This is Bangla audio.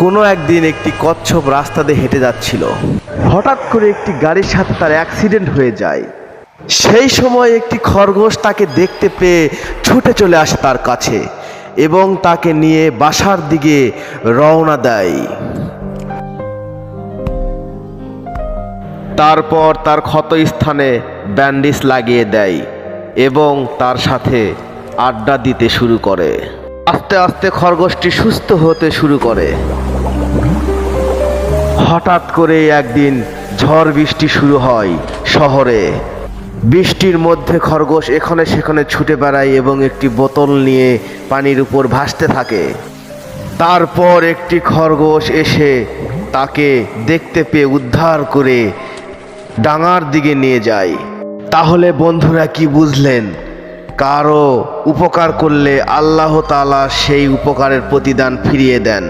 কোনো একদিন একটি কচ্ছপ রাস্তা দিয়ে হেঁটে যাচ্ছিল। হঠাৎ করে একটি গাড়ির সাথে তার অ্যাক্সিডেন্ট হয়ে যায়। সেই সময় একটি খরগোশ তাকে দেখতে পেয়ে ছুটে চলে আসে তার কাছে এবং তাকে নিয়ে বাসার দিকে রওনা দেয়। তারপর তার ক্ষত স্থানে ব্যান্ডেজ লাগিয়ে দেয় এবং তার সাথে আড্ডা দিতে শুরু করে। আস্তে আস্তে খরগোশটি সুস্থ হতে শুরু করে। হঠাৎ করে একদিন ঝড় বৃষ্টি শুরু হয় শহরে। বৃষ্টির মধ্যে খরগোশ এখানে সেখানে ছুটে বেড়ায় এবং একটি বোতল নিয়ে পানির উপর ভাসতে থাকে। তারপর একটি খরগোশ এসে তাকে দেখতে পেয়ে উদ্ধার করে ডাঙার দিকে নিয়ে যায়। তাহলে বন্ধুরা কি বুঝলেন? কারো উপকার করলে আল্লাহ তাআলা সেই উপকারের প্রতিদান ফিরিয়ে দেন।